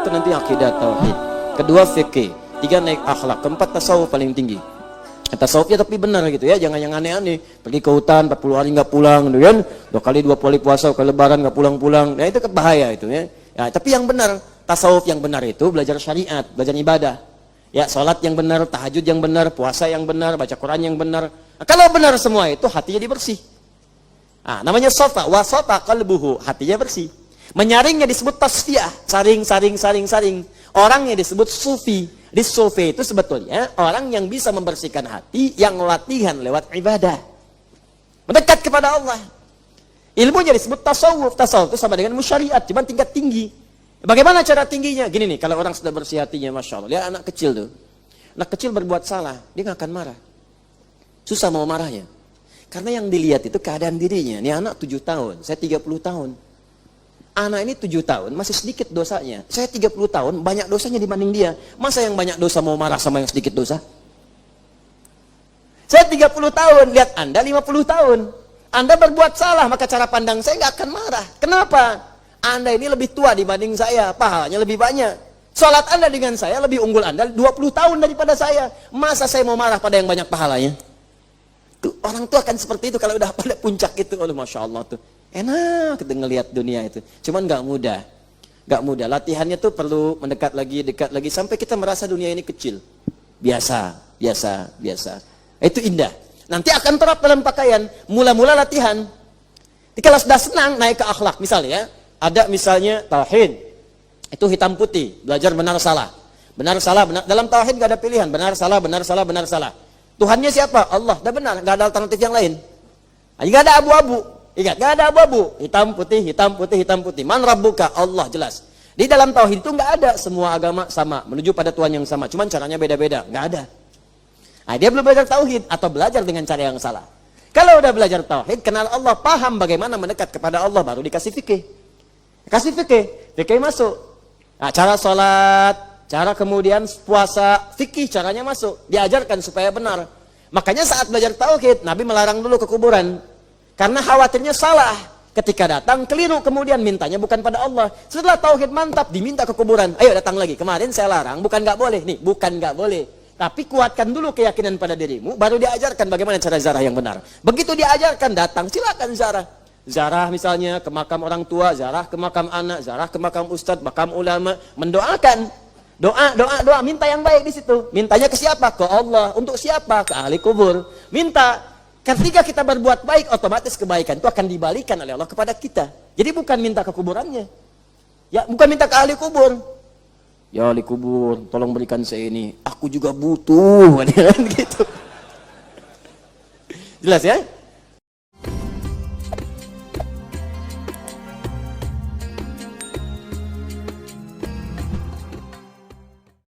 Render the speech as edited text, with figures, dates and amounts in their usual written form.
Itu nanti akidah tauhid. Kedua fikih. Tiga naik akhlak. Keempat tasawuf paling tinggi. Tasawufnya tapi benar gitu ya, jangan yang aneh-aneh. Pergi ke hutan 40 hari nggak pulang, gitu kan? 2 kali 2 kali puasa, ke lebaran nggak pulang-pulang. Nah itu bahaya itu ya. Ya. Tapi yang benar, tasawuf yang benar itu belajar syariat, belajar ibadah. Ya, sholat yang benar, tahajud yang benar, puasa yang benar, baca Quran yang benar. Nah, kalau benar semua itu hatinya dibersih. Nah, namanya sofa, wasata qalbuhu, hatinya bersih. Menyaringnya disebut tasfiyah, saring. Orangnya disebut sufi. Di sufi itu sebetulnya orang yang bisa membersihkan hati, yang latihan lewat ibadah. Mendekat kepada Allah. Ilmunya disebut tasawuf. Tasawuf itu sama dengan musyariat, cuma tingkat tinggi. Bagaimana cara tingginya? Gini nih, kalau orang sudah bersih hatinya, Masya Allah. Lihat anak kecil tuh. Anak kecil berbuat salah, dia nggak akan marah. Susah mau marahnya. Karena yang dilihat itu keadaan dirinya. Ini anak 7 tahun, saya 30 tahun. Anak ini 7 tahun, masih sedikit dosanya. Saya 30 tahun, banyak dosanya dibanding dia. Masa yang banyak dosa mau marah sama yang sedikit dosa? Saya 30 tahun, lihat Anda 50 tahun. Anda berbuat salah, maka cara pandang saya nggak akan marah. Kenapa? Anda ini lebih tua dibanding saya, pahalanya lebih banyak. Salat Anda dengan saya lebih unggul Anda 20 tahun daripada saya. Masa saya mau marah pada yang banyak pahalanya? Tuh, orang tua akan seperti itu kalau udah pada puncak itu. Oh, Masya Allah tuh. Enak kita ngelihat dunia itu. Cuman nggak mudah. Nggak mudah. Latihannya tuh perlu mendekat lagi, dekat lagi. Sampai kita merasa dunia ini kecil. Biasa. Itu indah. Nanti akan terap dalam pakaian. Mula-mula latihan. Kalau sudah senang, naik ke akhlak. Misalnya ya. Ada misalnya tauhid. Itu hitam putih. Belajar benar salah. Benar salah. Dalam tauhid nggak ada pilihan. Benar salah. Tuhannya siapa? Allah. Udah benar. Nggak ada alternatif yang lain. Nggak ada abu-abu. Ingat, nggak ada abu-abu, hitam putih. Man rabbuka, Allah, jelas. Di dalam tauhid itu nggak ada semua agama sama, menuju pada Tuhan yang sama. Cuman caranya beda-beda, nggak ada. Nah, dia belum belajar tauhid atau belajar dengan cara yang salah. Kalau udah belajar tauhid, kenal Allah, paham bagaimana mendekat kepada Allah, baru dikasih fikih. Fikih masuk. Nah, cara sholat, cara kemudian puasa, fikih caranya masuk, diajarkan supaya benar. Makanya saat belajar tauhid, Nabi melarang dulu ke kuburan. Karena khawatirnya salah. Ketika datang, keliru. Kemudian mintanya bukan pada Allah. Setelah tauhid mantap, diminta ke kuburan. Ayo datang lagi. Kemarin saya larang, bukan nggak boleh. Nih, bukan nggak boleh. Tapi kuatkan dulu keyakinan pada dirimu, baru diajarkan bagaimana cara ziarah yang benar. Begitu diajarkan, datang, silakan ziarah. Ziarah misalnya ke makam orang tua, ziarah ke makam anak, ziarah ke makam ustadz, makam ulama. Mendoakan. Doa. Minta yang baik di situ. Mintanya ke siapa? Ke Allah. Untuk siapa? Ke ahli kubur. Minta. Ketika kita berbuat baik, otomatis kebaikan itu akan dibalikan oleh Allah kepada kita. Jadi bukan minta ke kuburannya. Ya, bukan minta ke ahli kubur. Ya ahli kubur, tolong berikan saya ini. Aku juga butuh. Gitu. Jelas ya?